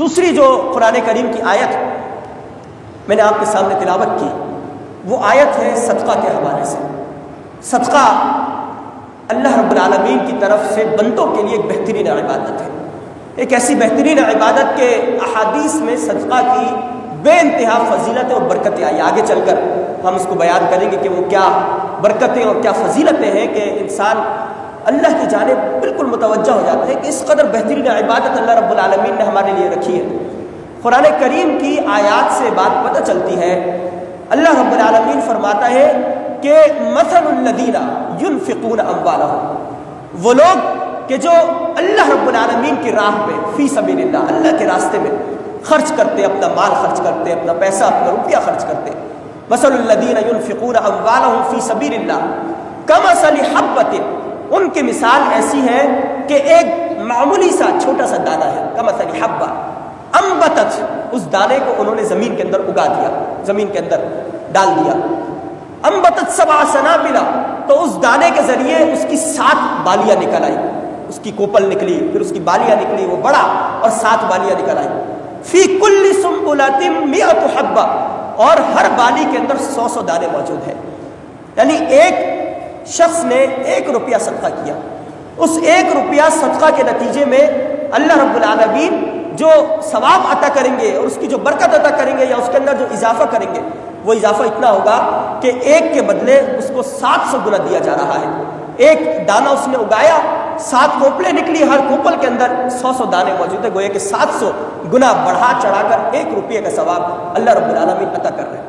دوسری جو قرآن کریم کی آیت میں نے آپ کے سامنے تلاوت کی وہ آیت ہے صدقہ کے حوالے سے۔ صدقہ اللہ رب العالمین کی طرف سے بندوں کے لیے ایک بہترین عبادت ہے، ایک ایسی بہترین عبادت کے احادیث میں صدقہ کی بے انتہا فضیلتیں اور برکتیں آئی۔ آگے چل کر ہم اس کو بیان کریں گے کہ وہ کیا برکتیں اور کیا فضیلتیں ہیں کہ انسان اللہ کی جانب بالکل متوجہ ہو جاتا ہے کہ اس قدر بہترین عبادت اللہ رب العالمین نے ہمارے لیے رکھی ہے۔ قرآن کریم کی آیات سے بات پتہ چلتی ہے، اللہ رب العالمین فرماتا ہے کہ مثل الذین ينفقون اموالهم، وہ لوگ کہ جو اللہ رب العالمین کی راہ پہ فی سبیل اللہ، اللہ کے راستے میں خرچ کرتے، اپنا مال خرچ کرتے، اپنا پیسہ، اپنا روپیہ خرچ کرتے۔ مثل الذین ينفقون اموالهم فی سبیل اللہ کمثل حبۃ، ان کی مثال ایسی ہے کہ ایک معمولی سا چھوٹا سا دانہ ہے، کمثل حبۃ انبتت، اس دانے کو انہوں نے زمین کے اندر اگا دیا، زمین کے اندر ڈال دیا۔ انبتت سبع سنابل، تو اس دانے کے ذریعے اس کی 7 بالیاں نکل آئی، اس کی کوپل نکلی، پھر اس کی بالیاں نکلی، وہ بڑا اور 7 بالیاں نکل آئی۔ فی کل سنبلۃ 100 حبۃ، اور ہر بالی کے اندر 100 دانے موجود ہیں۔ یعنی ایک شخص نے 1 روپیہ صدقہ کیا، اس 1 روپیہ صدقہ کے نتیجے میں اللہ رب العالمین جو ثواب عطا کریں گے اور اس کی جو برکت عطا کریں گے یا اس کے اندر جو اضافہ کریں گے، وہ اضافہ اتنا ہوگا کہ 1 کے بدلے اس کو 700 گنا دیا جا رہا ہے۔ ایک دانہ اس نے اگایا، 7 کوپلیں نکلی، ہر کوپل کے اندر 100 دانے موجود ہیں، گویا کہ 700 گنا بڑھا چڑھا کر 1 روپیے کا ثواب اللہ رب العالمین عطا کر رہے ہیں۔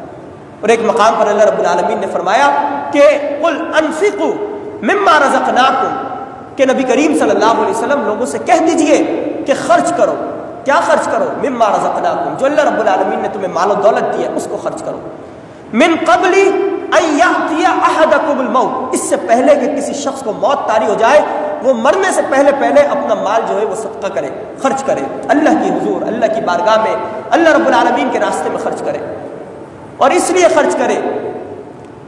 اور ایک مقام پر اللہ رب العالمین نے فرمایا کہ قل انفقوا مما رزقناکم، کہ نبی کریم صلی اللہ علیہ وسلم لوگوں سے کہہ دیجئے کہ خرچ کرو۔ کیا خرچ کرو؟ مما رزقناکم، جو اللہ رب العالمین نے تمہیں مال و دولت دی ہے اس کو خرچ کرو۔ من قبل ان یأتی احدکم الموت، اس سے پہلے کہ کسی شخص کو موت طاری ہو جائے، وہ مرنے سے پہلے اپنا مال جو ہے وہ صدقہ کرے، خرچ کرے، اللہ کی حضور، اللہ کی بارگاہ میں، اللہ رب العالمین کے راستے میں خرچ کرے۔ اور اس لیے خرچ کرے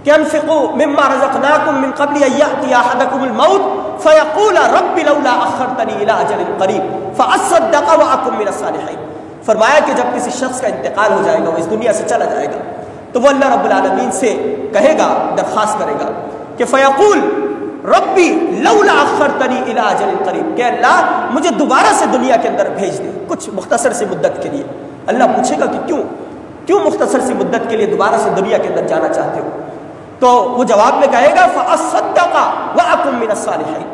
کہ انفقوا مما رزقناکم من قبل ان یأتی احدکم الموت فیقول رب لولا اخرتنی الی اجل قریب فاصدق واکن من الصالحین۔ فرمایا کہ جب کسی شخص کا انتقال ہو جائے گا، وہ اس دنیا سے چلا جائے گا، تو وہ اللہ رب العالمین سے کہے گا، درخواست کرے گا کہ فیقول ربی لولا اخرتنی الی اجل قریب، کہ اللہ مجھے دوبارہ سے دنیا کے اندر بھیج دے کچھ مختصر سی مدت کے لیے۔ اللہ پوچھے گا کہ کیوں مختصر سی مدت کے لیے دوبارہ سے دنیا کے اندر جانا چاہتے ہو؟ تو وہ جواب میں کہے گا فاصدق واکن من الصالحین،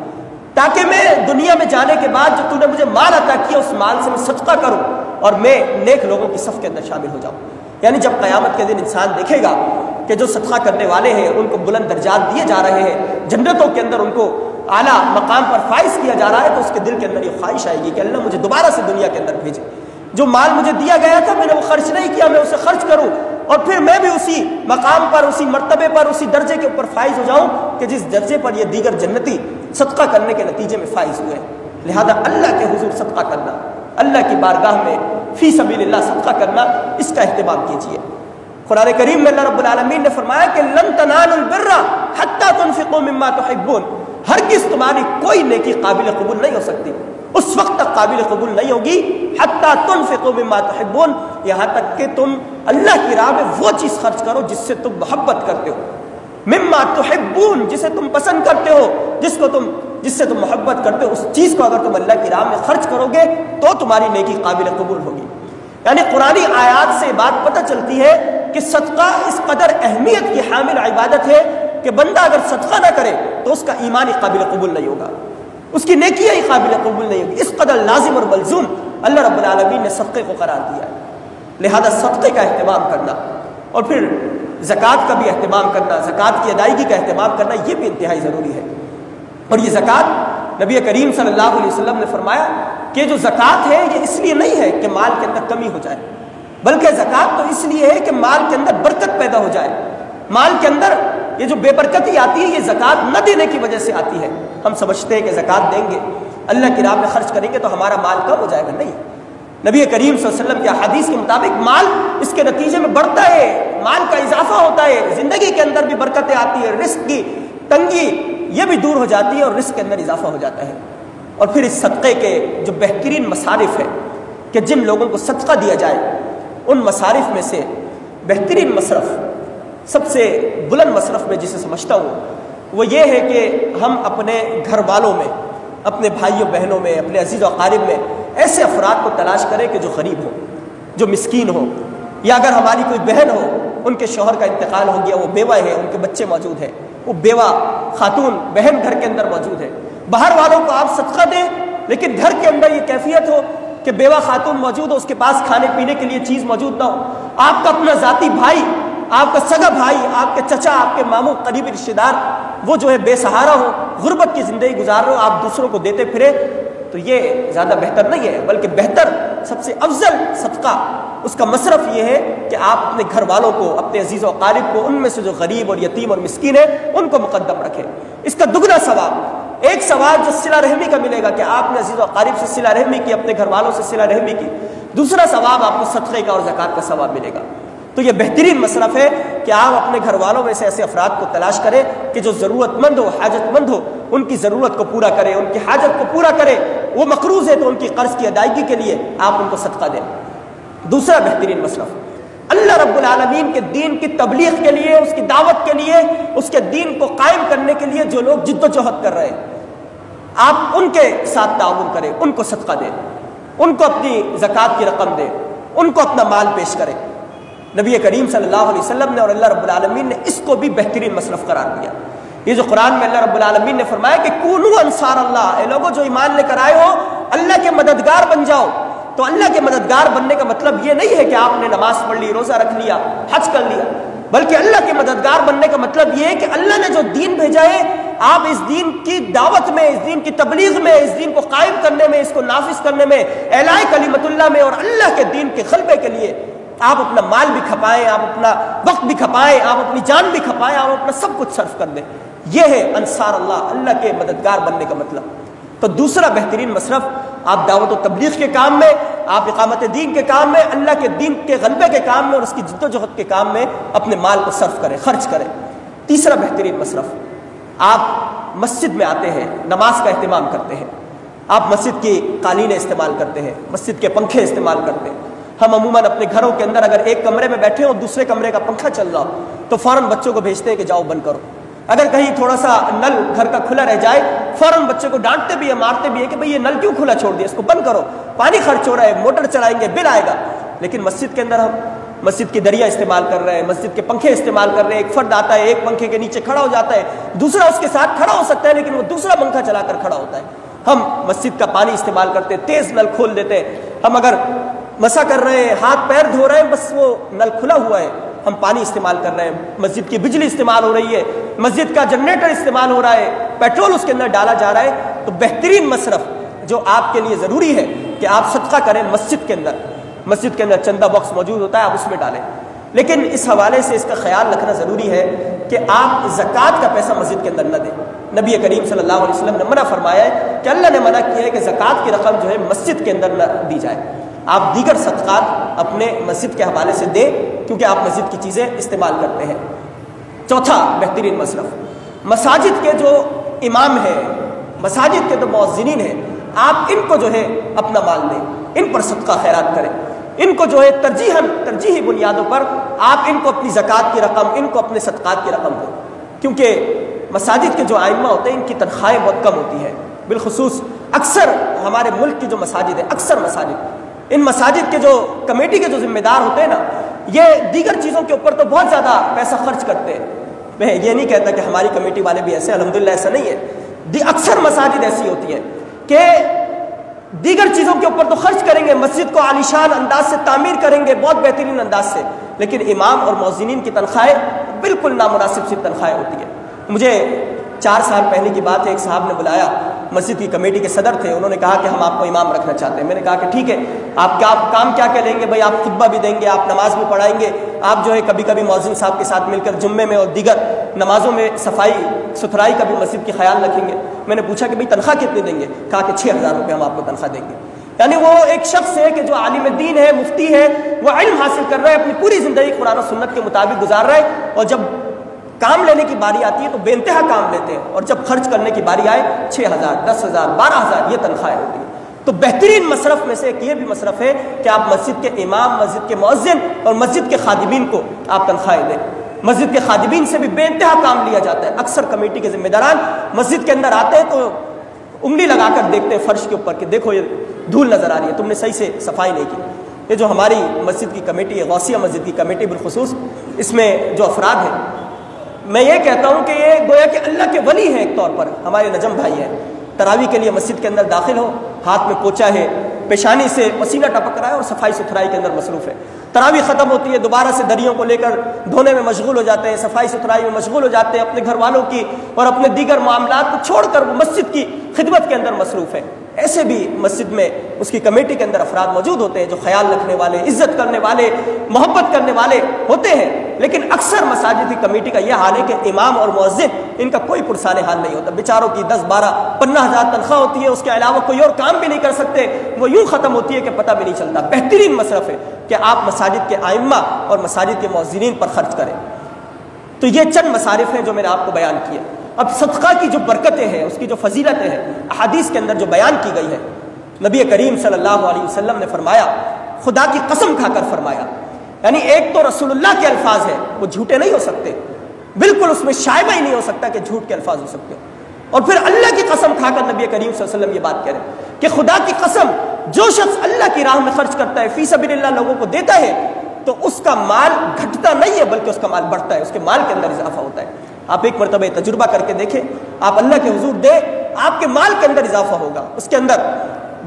تاکہ میں دنیا میں جانے کے بعد جو تو نے مجھے مال عطا کیا اس مال سے میں صدقہ کروں اور میں نیک لوگوں کی صف کے اندر شامل ہو جاؤں۔ یعنی جب قیامت کے دن انسان دیکھے گا کہ جو صدقہ کرنے والے ہیں ان کو بلند درجات دیے جا رہے ہیں، جنتوں کے اندر ان کو اعلیٰ مقام پر فائز کیا جا رہا ہے، تو اس کے دل کے اندر یہ خواہش آئے گی کہ اللہ مجھے دوبارہ سے دنیا کے اندر بھیجے، جو مال مجھے دیا گیا تھا میں نے وہ خرچ نہیں کیا، میں اسے خرچ کروں اور پھر میں بھی اسی مقام پر، اسی مرتبے پر، اسی درجے کے اوپر فائز ہو جاؤں کہ جس درجے پر یہ دیگر جنتی صدقہ کرنے کے نتیجے میں فائز ہوئے۔ لہذا اللہ کے حضور صدقہ کرنا، اللہ کی بارگاہ میں فی سبیل اللہ صدقہ کرنا، اس کا اہتمام کیجیے۔ قرآن کریم میں اللہ رب العالمین نے فرمایا کہ لن تنالوا البر حتی تنفقوا مما تحبون، ہرگز تمہاری کوئی نیکی قابل قبول نہیں ہو سکتی، اس وقت تک قابل قبول نہیں ہوگی حتی تنفقوا مما تحبون، یہاں تک کہ تم اللہ کی راہ میں وہ چیز خرچ کرو جس سے تم محبت کرتے ہو، مما تحبون، جسے تم پسند کرتے ہو، جس سے تم محبت کرتے ہو، اس چیز کو اگر تم اللہ کی راہ میں خرچ کرو گے تو تمہاری نیکی قابل قبول ہوگی۔ یعنی قرآنی آیات سے بات پتہ چلتی ہے کہ صدقہ اس قدر اہمیت کی حامل عبادت ہے کہ بندہ اگر صدقہ نہ کرے تو اس کا ایمان ہی قابل قبول نہیں ہوگا، اس کی نیکیاں ہی قابل قبول نہیں ہوگی۔ اس قدر لازم اور ملزوم اللہ رب العالمین نے صدقے کو قرار دیا ہے۔ لہذا صدقے کا اہتمام کرنا اور پھر زکوٰۃ کا بھی اہتمام کرنا، زکوٰۃ کی ادائیگی کا اہتمام کرنا، یہ بھی انتہائی ضروری ہے۔ اور یہ زکوٰۃ نبی کریم صلی اللہ علیہ وسلم نے فرمایا کہ جو زکوٰۃ ہے یہ اس لیے نہیں ہے کہ مال کے اندر کمی ہو جائے، بلکہ زکوٰۃ تو اس لیے ہے کہ مال کے اندر برکت پیدا ہو جائے۔ مال کے اندر یہ جو بے برکتی آتی ہے یہ زکوٰۃ نہ دینے کی وجہ سے آتی ہے۔ ہم سمجھتے ہیں کہ زکوٰۃ دیں گے، اللہ کی راہ میں خرچ کریں گے تو ہمارا مال کم ہو جائے گا، نہیں۔ نبی کریم صلی اللہ علیہ وسلم کی احادیث کے مطابق مال اس کے نتیجے میں بڑھتا ہے، مال کا اضافہ ہوتا ہے، زندگی کے اندر بھی برکتیں آتی ہے، رزق کی تنگی یہ بھی دور ہو جاتی ہے اور رزق کے اندر اضافہ ہو جاتا ہے۔ اور پھر اس صدقے کے جو بہترین مصارف ہیں، کہ جن لوگوں کو صدقہ دیا جائے ان مصارف میں سے بہترین مصرف، سب سے بلند مصرف میں جسے سمجھتا ہوں وہ یہ ہے کہ ہم اپنے گھر والوں میں، اپنے بھائیوں بہنوں میں، اپنے عزیز و اقارب میں ایسے افراد کو تلاش کریں کہ جو غریب ہوں، جو مسکین ہوں، یا اگر ہماری کوئی بہن ہو ان کے شوہر کا انتقال ہو گیا، وہ بیوہ ہے، ان کے بچے موجود ہیں، وہ بیوہ خاتون بہن گھر کے اندر موجود ہے، باہر والوں کو آپ صدقہ دیں لیکن گھر کے اندر یہ کیفیت ہو کہ بیوہ خاتون موجود ہو، اس کے پاس کھانے پینے کے لیے چیز موجود نہ ہو، آپ کا اپنا ذاتی بھائی، آپ کا سگا بھائی، آپ کے چچا، آپ کے ماموں، قریبی رشتہ دار وہ جو ہے بے سہارا ہو، غربت کی زندگی گزار رہے ہو، آپ دوسروں کو دیتے پھرے، تو یہ زیادہ بہتر نہیں ہے، بلکہ بہتر سب سے افضل صدقہ اس کا مصرف یہ ہے کہ آپ اپنے گھر والوں کو، اپنے عزیز و اقارب کو، ان میں سے جو غریب اور یتیم اور مسکین ہے ان کو مقدم رکھیں۔ اس کا دگنا ثواب، ایک ثواب جو صلہ رحمی کا ملے گا کہ آپ نے عزیز و اقارب سے صلہ رحمی کی، اپنے گھر والوں سے صلہ رحمی کی، دوسرا ثواب آپ کو صدقے کا اور زکوٰۃ کا ثواب ملے گا۔ تو یہ بہترین مصرف ہے کہ آپ اپنے گھر والوں میں سے ایسے افراد کو تلاش کریں کہ جو ضرورت مند ہو، حاجت مند ہو، ان کی ضرورت کو پورا کرے، ان کی حاجت کو پورا کرے، وہ مقروض ہے تو ان کی قرض کی ادائیگی کے لیے آپ ان کو صدقہ دیں۔ دوسرا بہترین مصرف اللہ رب العالمین کے دین کی تبلیغ کے لیے، اس کی دعوت کے لیے، اس کے دین کو قائم کرنے کے لیے جو لوگ جد و جہد کر رہے ہیں، آپ ان کے ساتھ تعاون کریں، ان کو صدقہ دیں، ان کو اپنی زکوٰۃ کی رقم دیں، ان کو اپنا مال پیش کریں۔ نبی کریم صلی اللہ علیہ وسلم نے اور اللہ رب العالمین نے اس کو بھی بہترین مصرف قرار دیا۔ یہ جو قرآن میں اللہ رب العالمین نے فرمایا کہ کونوا انصار اللہ، اے لوگوں جو ایمان لے کر آئے ہو اللہ کے مددگار بن جاؤ۔ تو اللہ کے مددگار بننے کا مطلب یہ نہیں ہے کہ آپ نے نماز پڑھ لی، روزہ رکھ لیا، حج کر لیا، بلکہ اللہ کے مددگار بننے کا مطلب یہ ہے کہ اللہ نے جو دین بھیجا ہے آپ اس دین کی دعوت میں، اس دین کی تبلیغ میں، اس دین کو قائم کرنے میں، اس کو نافذ کرنے میں، اعلاء کلمت اللہ میں اور اللہ کے دین کے غلبے کے لیے آپ اپنا مال بھی کھپائیں، آپ اپنا وقت بھی کھپائیں، آپ اپنی جان بھی کھپائیں، آپ اپنا سب کچھ صرف کر دیں۔ یہ ہے انصار اللہ، اللہ کے مددگار بننے کا مطلب۔ تو دوسرا بہترین مصرف، آپ دعوت و تبلیغ کے کام میں، آپ اقامت دین کے کام میں، اللہ کے دین کے غلبے کے کام میں اور اس کی جد و جہد کے کام میں اپنے مال کو صرف کریں، خرچ کریں۔ تیسرا بہترین مصرف، آپ مسجد میں آتے ہیں، نماز کا اہتمام کرتے ہیں، آپ مسجد کی قالینیں استعمال کرتے ہیں، مسجد کے پنکھے استعمال کرتے ہیں۔ ہم عموماً اپنے گھروں کے اندر اگر ایک کمرے میں بیٹھے ہو، دوسرے کمرے کا پنکھا چل رہا ہو تو فوراً بچوں کو بھیجتے ہیں کہ جاؤ بند کرو۔ اگر کہیں تھوڑا سا نل گھر کا کھلا رہ جائے، فوراً بچے کو ڈانٹتے بھی ہیں، مارتے بھی ہیں کہ بھئی یہ نل کیوں کھلا چھوڑ دیا، اس کو بند کرو، پانی خرچ ہو رہا ہے، موٹر چلائیں گے بل آئے گا۔ لیکن مسجد کے اندر ہم مسجد کی دریا استعمال کر رہے ہیں، مسجد کے پنکھے استعمال کر رہے ہیں۔ ایک فرد آتا ہے، ایک پنکھے کے نیچے کھڑا ہو جاتا ہے، دوسرا اس کے ساتھ کھڑا ہو سکتا ہے لیکن وہ دوسرا پنکھا چلا کر کھڑا ہوتا ہے۔ ہم مسجد کا پانی استعمال کرتے ہیں، تیز نل کھول دیتے ہیں۔ ہم اگر مسا کر رہے ہیں، ہاتھ پیر دھو رہے ہیں، بس وہ نل کھلا ہوا ہے، ہم پانی استعمال کر رہے ہیں۔ مسجد کی بجلی استعمال ہو رہی ہے، مسجد کا جنریٹر استعمال ہو رہا ہے، پیٹرول اس کے اندر ڈالا جا رہا ہے۔ تو بہترین مصرف جو آپ کے لیے ضروری ہے کہ آپ صدقہ کریں مسجد کے اندر، مسجد کے اندر چندہ باکس موجود ہوتا ہے، آپ اس میں ڈالیں۔ لیکن اس حوالے سے اس کا خیال رکھنا ضروری ہے کہ آپ زکوٰۃ کا پیسہ مسجد کے اندر نہ دیں۔ نبی کریم صلی اللہ علیہ وسلم نے منع فرمایا ہے کہ اللہ نے منع کیا ہے کہ زکوٰۃ کی رقم جو ہے مسجد کے اندر نہ دی جائے۔ آپ دیگر صدقات اپنے مسجد کے حوالے سے دیں کیونکہ آپ مسجد کی چیزیں استعمال کرتے ہیں۔ چوتھا بہترین مصرف، مساجد کے جو امام ہیں، مساجد کے جو مؤذنین ہیں، آپ ان کو جو ہے اپنا مال دیں، ان پر صدقہ خیرات کریں، ان کو جو ہے ترجیحی بنیادوں پر آپ ان کو اپنی زکوٰۃ کی رقم، ان کو اپنے صدقات کی رقم دیں، کیونکہ مساجد کے جو ائمہ ہوتے ہیں ان کی تنخواہیں بہت کم ہوتی ہیں۔ بالخصوص اکثر ہمارے ملک کی جو مساجد ہیں، اکثر مساجد، ان مساجد کے جو کمیٹی کے جو ذمہ دار ہوتے ہیں نا، یہ دیگر چیزوں کے اوپر تو بہت زیادہ پیسہ خرچ کرتے ہیں۔ میں یہ نہیں کہتا کہ ہماری کمیٹی والے بھی ایسے، الحمدللہ ایسا نہیں ہے، اکثر مساجد ایسی ہوتی ہیں کہ دیگر چیزوں کے اوپر تو خرچ کریں گے، مسجد کو عالیشان انداز سے تعمیر کریں گے بہت بہترین انداز سے، لیکن امام اور مؤذنین کی تنخواہیں بالکل نامناسب سی تنخواہیں ہوتی ہیں۔ مجھے 4 سال پہلے کی بات ہے، ایک صاحب نے بلایا، مسجد کی کمیٹی کے صدر تھے، انہوں نے کہا کہ ہم آپ کو امام رکھنا چاہتے ہیں۔ میں نے کہا کہ ٹھیک ہے، آپ کام کیا لیں گے؟ بھائی آپ خطبہ بھی دیں گے، آپ نماز بھی پڑھائیں گے، آپ جو ہے کبھی کبھی مؤذن صاحب کے ساتھ مل کر جمعے میں اور دیگر نمازوں میں صفائی ستھرائی کا بھی مسجد کی خیال رکھیں گے۔ میں نے پوچھا کہ بھائی تنخواہ کتنی دیں گے؟ کہا کہ 6000 روپے ہم آپ کو تنخواہ دیں گے۔ یعنی وہ ایک شخص ہے کہ جو عالم دین ہے، مفتی ہے، وہ علم حاصل کر رہا ہے، اپنی پوری زندگی قرآن و سنت کے مطابق گزار رہا ہے، اور جب کام لینے کی باری آتی ہے تو بے انتہا کام لیتے ہیں، اور جب خرچ کرنے کی باری آئے 6000 10,000 12,000 یہ تنخواہیں ہوتی ہیں۔ تو بہترین مصرف میں سے ایک یہ بھی مصرف ہے کہ آپ مسجد کے امام، مسجد کے مؤذن اور مسجد کے خادمین کو آپ تنخواہیں دیں۔ مسجد کے خادمین سے بھی بے انتہا کام لیا جاتا ہے۔ اکثر کمیٹی کے ذمہ داران مسجد کے اندر آتے ہیں تو انگلی لگا کر دیکھتے ہیں فرش کے اوپر کہ دیکھو یہ دھول نظر آ رہی ہے، تم نے صحیح سے صفائی نہیں کی۔ یہ جو ہماری مسجد کی کمیٹی ہے، غوثیہ مسجد کی کمیٹی بالخصوص، اس میں جو افراد ہیں، میں یہ کہتا ہوں کہ یہ گویا کہ اللہ کے ولی ہیں ایک طور پر، ہمارے نجم بھائی ہیں۔ تراویح کے لیے مسجد کے اندر داخل ہو، ہاتھ میں پوچا ہے، پیشانی سے پسینہ ٹپک رہا ہے اور صفائی ستھرائی کے اندر مصروف ہے۔ تراویح ختم ہوتی ہے، دوبارہ سے دریوں کو لے کر دھونے میں مشغول ہو جاتے ہیں، صفائی ستھرائی میں مشغول ہو جاتے ہیں، اپنے گھر والوں کی اور اپنے دیگر معاملات کو چھوڑ کر وہ مسجد کی خدمت کے اندر مصروف ہے۔ ایسے بھی مسجد میں اس کی کمیٹی کے اندر افراد موجود ہوتے ہیں جو خیال رکھنے والے، عزت کرنے والے، محبت کرنے والے ہوتے ہیں، لیکن اکثر مساجد کی کمیٹی کا یہ حال ہے کہ امام اور مؤذن ان کا کوئی پرسان حال نہیں ہوتا۔ بیچاروں کی 10، 12، 15 ہزار تنخواہ ہوتی ہے، اس کے علاوہ کوئی اور کام بھی نہیں کر سکتے، وہ یوں ختم ہوتی ہے کہ پتہ بھی نہیں چلتا۔ بہترین مصرف ہے کہ آپ مساجد کے ائمہ اور مساجد کے مؤذنین پر خرچ کریں۔ تو یہ چند مصارف ہیں جو میں نے آپ کو بیان کیے۔ اب صدقہ کی جو برکتیں ہیں، اس کی جو فضیلتیں ہیں، احادیث کے اندر جو بیان کی گئی ہے، نبی کریم صلی اللہ علیہ وسلم نے فرمایا، خدا کی قسم کھا کر فرمایا، یعنی ایک تو رسول اللہ کے الفاظ ہیں، وہ جھوٹے نہیں ہو سکتے، بالکل اس میں شائبہ ہی نہیں ہو سکتا کہ جھوٹ کے الفاظ ہو سکتے ہو۔ اور پھر اللہ کی قسم کھا کر نبی کریم صلی اللہ علیہ وسلم یہ بات کہہ رہے ہیں کہ خدا کی قسم، جو شخص اللہ کی راہ میں خرچ کرتا ہے، فی سبیل اللہ لوگوں کو دیتا ہے، تو اس کا مال گھٹتا نہیں ہے بلکہ اس کا مال بڑھتا ہے، اس کے مال کے اندر اضافہ ہوتا ہے۔ آپ ایک مرتبہ تجربہ کر کے دیکھیں، آپ اللہ کے حضور دیں، آپ کے مال کے اندر اضافہ ہوگا، اس کے اندر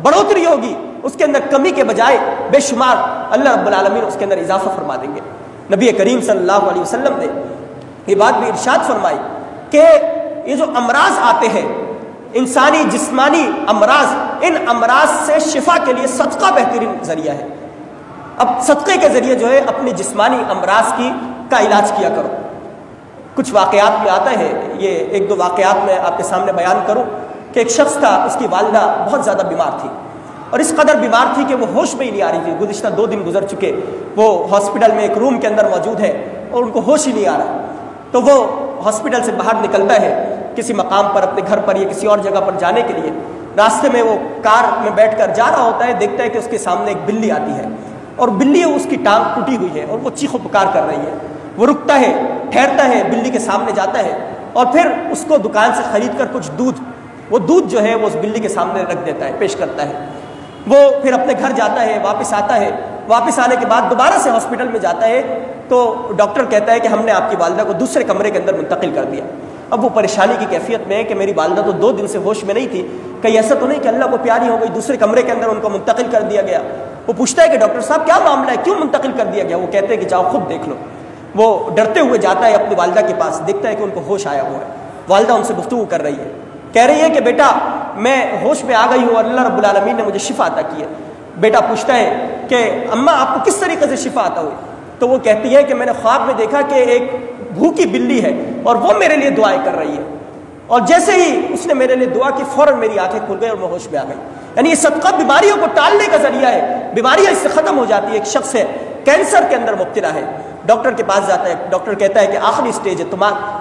بڑھوتری ہوگی، اس کے اندر کمی کے بجائے بے شمار اللہ رب العالمین اس کے اندر اضافہ فرما دیں گے۔ نبی کریم صلی اللہ علیہ وسلم نے یہ بات بھی ارشاد فرمائی کہ یہ جو امراض آتے ہیں، انسانی جسمانی امراض، ان امراض سے شفا کے لیے صدقہ بہترین ذریعہ ہے۔ اب صدقے کے ذریعے جو ہے اپنی جسمانی امراض کا علاج کیا کرو۔ کچھ واقعات میں آتا ہے، یہ ایک دو واقعات میں آپ کے سامنے بیان کروں کہ ایک شخص تھا، اس کی والدہ بہت زیادہ بیمار تھی اور اس قدر بیمار تھی کہ وہ ہوش میں ہی نہیں آ رہی تھی۔ گزشتہ 2 دن گزر چکے، وہ ہاسپٹل میں ایک روم کے اندر موجود ہے اور ان کو ہوش ہی نہیں آ رہا۔ تو وہ ہاسپٹل سے باہر نکلتا ہے کسی مقام پر، اپنے گھر پر یا کسی اور جگہ پر جانے کے لیے۔ راستے میں وہ کار میں بیٹھ کر جا رہا ہوتا ہے، دیکھتا ہے کہ اس کے سامنے ایک بلی آتی ہے اور بلی اس کی ٹانگ ٹوٹی ہوئی ہے اور وہ چیخ و پکار کر رہی ہے۔ وہ رکتا ہے، ٹھہرتا ہے، بلی کے سامنے جاتا ہے اور پھر اس کو دکان سے خرید کر کچھ دودھ جو ہے وہ اس بلی کے سامنے رکھ دیتا ہے، پیش کرتا ہے۔ وہ پھر اپنے گھر جاتا ہے، واپس آتا ہے، واپس آنے کے بعد دوبارہ سے ہاسپٹل میں جاتا ہے تو ڈاکٹر کہتا ہے کہ ہم نے آپ کی والدہ کو دوسرے کمرے کے اندر منتقل کر دیا۔ اب وہ پریشانی کی کیفیت میں ہے کہ میری والدہ تو 2 دن سے ہوش میں نہیں تھی، کہیں ایسا تو نہیں کہ اللہ کو پیاری ہو گئی، دوسرے کمرے کے اندر ان کو منتقل کر دیا گیا۔ وہ پوچھتا ہے کہ ڈاکٹر صاحب کیا معاملہ ہے، کیوں منتقل کر دیا گیا؟ وہ کہتے ہیں کہ جاؤ خود دیکھ لو۔ وہ ڈرتے ہوئے جاتا ہے اپنی والدہ کے پاس، دیکھتا ہے کہ ان کو ہوش آیا ہوا ہے۔ والدہ ان سے گفتگو کر رہی ہے، کہہ رہی ہے کہ بیٹا میں ہوش میں آ گئی ہوں اور اللہ رب العالمین نے مجھے شفا عطا کی ہے۔ بیٹا پوچھتا ہے کہ اماں آپ کو کس طریقے سے شفا عطا ہوئی؟ تو وہ کہتی ہے کہ میں نے خواب میں دیکھا کہ ایک بھوکی بلی ہے اور وہ میرے لیے دعائیں کر رہی ہے، اور جیسے ہی اس نے میرے لیے دعا کی فوراً میری آنکھیں کھل گئی اور میں ہوش میں آ گئی۔ یعنی یہ صدقہ بیماریوں کو ٹالنے کا ذریعہ ہے، بیماریاں اس سے ختم ہو جاتی ہے۔ ایک شخص ہے کینسر کے اندر مبتلا ہے، ڈاکٹر کے پاس جاتا ہے، ڈاکٹر کہتا ہے کہ آخری سٹیج ہے،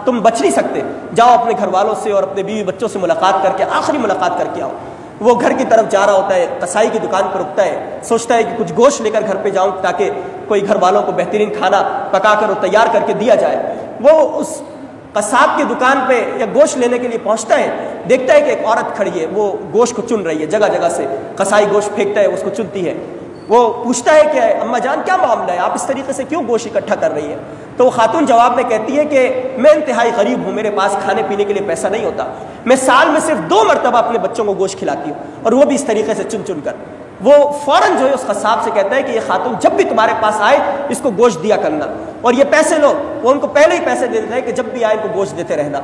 تم بچ نہیں سکتے، جاؤ اپنے گھر والوں سے اور اپنے بیوی بچوں سے ملاقات کر کے آخری ملاقات کر کے آؤ۔ وہ گھر کی طرف جا رہا ہوتا ہے، قصائی کی دکان پر رکتا ہے، سوچتا ہے کہ کچھ گوشت لے کر گھر پہ جاؤں تاکہ کوئی گھر والوں کو بہترین کھانا پکا کر اور تیار کر کے دیا جائے۔ وہ اس قصاب کی دکان پہ یا گوشت لینے کے لیے پہنچتا ہے، دیکھتا ہے کہ ایک عورت کھڑی ہے، وہ گوشت کو چن رہی ہے، جگہ جگہ سے قصائی گوشت پھینکتا ہے، اس کو چنتی ہے۔ وہ پوچھتا ہے کہ اماں جان کیا معاملہ ہے، آپ اس طریقے سے کیوں گوشت اکٹھا کر رہی ہے؟ تو وہ خاتون جواب میں کہتی ہے کہ میں انتہائی غریب ہوں، میرے پاس کھانے پینے کے لیے پیسہ نہیں ہوتا، میں سال میں صرف 2 مرتبہ اپنے بچوں کو گوشت کھلاتی ہوں اور وہ بھی اس طریقے سے چن چن کر۔ وہ فوراً جو ہے اس قصاب سے کہتا ہے کہ یہ خاتون جب بھی تمہارے پاس آئے اس کو گوشت دیا کرنا، اور یہ پیسے لو۔ وہ ان کو پہلے ہی پیسے دے دیتا ہے کہ جب بھی آئے ان کو گوشت دیتے رہنا۔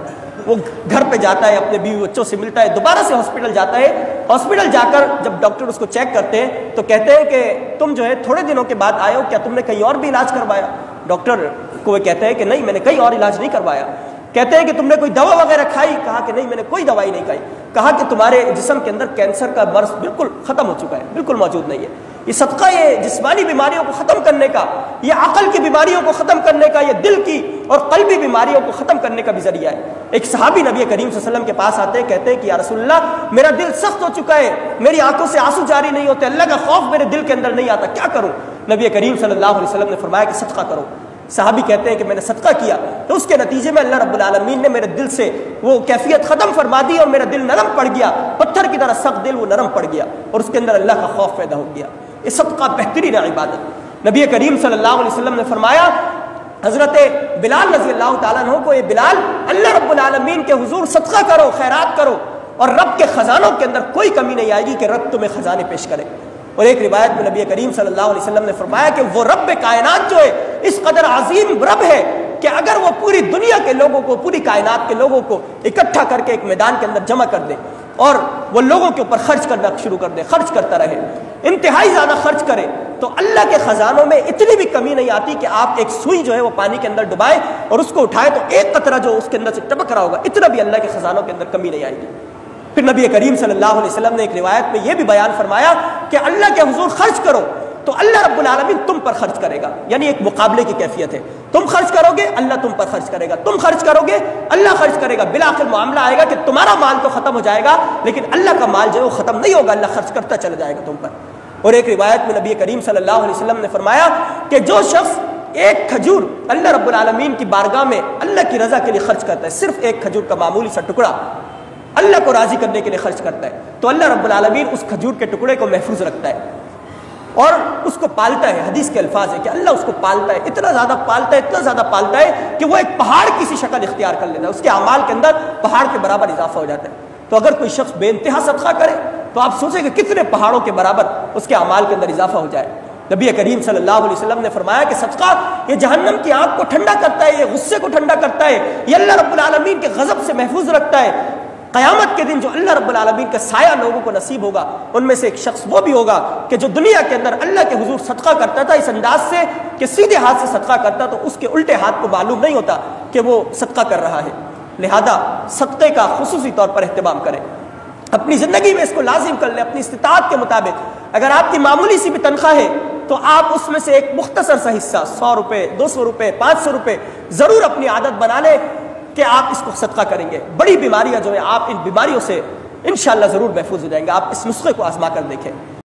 وہ گھر پہ جاتا ہے، اپنے بیوی بچوں سے ملتا ہے، دوبارہ سے ہاسپٹل جاتا ہے۔ ہاسپٹل جا کر جب ڈاکٹر اس کو چیک کرتے ہیں تو کہتے ہیں کہ تم جو ہے تھوڑے دنوں کے بعد آئے ہو، کیا تم نے کہیں اور بھی علاج کروایا؟ ڈاکٹر کو وہ کہتا ہے کہ نہیں، میں نے کہیں اور علاج نہیں کروایا۔ کہتے ہیں کہ تم نے کوئی دوا وغیرہ کھائی؟ کہا کہ نہیں، میں نے کوئی دوائی نہیں کھائی۔ کہا کہ تمہارے جسم کے اندر کینسر کا مرض بالکل ختم ہو چکا ہے، بالکل موجود نہیں ہے۔ یہ صدقہ یہ جسمانی بیماریوں کو ختم کرنے کا، یہ عقل کی بیماریوں کو ختم کرنے کا، یہ دل کی اور قلبی بیماریوں کو ختم کرنے کا بھی ذریعہ ہے۔ ایک صحابی نبی کریم صلی اللہ علیہ وسلم کے پاس آتے ہیں، کہتے ہیں کہ یا رسول اللہ میرا دل سخت ہو چکا ہے، میری آنکھوں سے آنسو جاری نہیں ہوتے، اللہ کا خوف میرے دل کے اندر نہیں آتا، کیا کروں؟ نبی کریم صلی اللہ علیہ وسلم نے فرمایا کہ صدقہ کرو۔ صحابی کہتے ہیں کہ میں نے صدقہ کیا تو اس کے نتیجے میں اللہ رب العالمین نے میرے دل سے وہ کیفیت ختم فرما دی اور میرا دل نرم پڑ گیا، پتھر کی طرح سخت دل وہ نرم پڑ گیا اور اس کے اندر اللہ کا خوف پیدا ہو گیا۔ یہ صدقہ بہترین عبادت۔ نبی کریم صلی اللہ علیہ وسلم نے فرمایا، حضرت بلال رضی اللہ تعالیٰ عنہ کو، یہ بلال اللہ رب العالمین کے حضور صدقہ کرو، خیرات کرو، اور رب کے خزانوں کے اندر کوئی کمی نہیں آئے گی کہ رب تمہیں خزانے پیش کرے۔ اور ایک روایت میں نبی کریم صلی اللہ علیہ وسلم نے فرمایا کہ وہ رب کائنات جو ہے اس قدر عظیم رب ہے کہ اگر وہ پوری دنیا کے لوگوں کو، پوری کائنات کے لوگوں کو اکٹھا کر کے ایک میدان کے اندر جمع کر دے اور وہ لوگوں کے اوپر خرچ کرنا شروع کر دے، خرچ کرتا رہے، انتہائی زیادہ خرچ کرے، تو اللہ کے خزانوں میں اتنی بھی کمی نہیں آتی کہ آپ ایک سوئی جو ہے وہ پانی کے اندر ڈبائے اور اس کو اٹھائے تو ایک قطرہ جو اس کے اندر سے ٹپک رہا ہوگا، اتنا بھی اللہ کے خزانوں کے اندر کمی نہیں آئے گی۔ پھر نبی کریم صلی اللہ علیہ وسلم نے ایک روایت میں یہ بھی بیان فرمایا کہ اللہ کے حضور خرچ کرو تو اللہ رب العالمین تم پر خرچ کرے گا، یعنی ایک مقابلے کی کیفیت ہے، تم خرچ کرو گے اللہ تم پر خرچ کرے گا، تم خرچ کرو گے اللہ خرچ کرے گا، بالآخر معاملہ آئے گا کہ تمہارا مال تو ختم ہو جائے گا لیکن اللہ کا مال جو ہے وہ ختم نہیں ہوگا، اللہ خرچ کرتا چلا جائے گا تم پر۔ اور ایک روایت میں نبی کریم صلی اللہ علیہ وسلم نے فرمایا کہ جو شخص ایک کھجور اللہ رب العالمین کی بارگاہ میں اللہ کی رضا کے لیے خرچ کرتا ہے، صرف ایک کھجور کا معمولی سا ٹکڑا اللہ کو راضی کرنے کے لیے خرچ کرتا ہے، تو اللہ رب العالمین اس کھجور کے ٹکڑے کو محفوظ رکھتا ہے اور اس کو پالتا ہے۔ حدیث کے الفاظ ہے کہ اللہ اس کو پالتا ہے، اتنا زیادہ پالتا ہے، اتنا زیادہ پالتا ہے کہ وہ ایک پہاڑ کی سی شکل اختیار کر لیتا ہے، اس کے اعمال کے اندر پہاڑ کے برابر اضافہ ہو جاتا ہے۔ تو اگر کوئی شخص بے انتہا صدقہ کرے تو آپ سوچیں کہ کتنے پہاڑوں کے برابر اس کے اعمال کے اندر اضافہ ہو جائے۔ نبی کریم صلی اللہ علیہ وسلم نے فرمایا کہ صدقہ یہ جہنم کی آگ کو ٹھنڈا کرتا ہے، یہ غصے کو ٹھنڈا کرتا ہے، یہ اللہ رب العالمین کے غضب سے محفوظ رکھتا ہے۔ قیامت کے دن جو اللہ رب العالمین کا سایہ لوگوں کو نصیب ہوگا ان میں سے ایک شخص وہ بھی ہوگا کہ جو دنیا کے اندر اللہ کے حضور صدقہ کرتا تھا اس انداز سے کہ سیدھے ہاتھ سے صدقہ کرتا تو اس کے الٹے ہاتھ کو معلوم نہیں ہوتا کہ وہ صدقہ کر رہا ہے۔ لہذا صدقے کا خصوصی طور پر اہتمام کریں، اپنی زندگی میں اس کو لازم کر لیں اپنی استطاعت کے مطابق۔ اگر آپ کی معمولی سی بھی تنخواہ ہے تو آپ اس میں سے ایک مختصر سا حصہ 100 روپے، 200 روپے، 500 روپے ضرور اپنی عادت بنا لیں کہ آپ اس کو صدقہ کریں گے۔ بڑی بیماریاں جو ہیں آپ ان بیماریوں سے انشاءاللہ ضرور محفوظ ہو جائیں گے۔ آپ اس نسخے کو آزما کر دیکھیں۔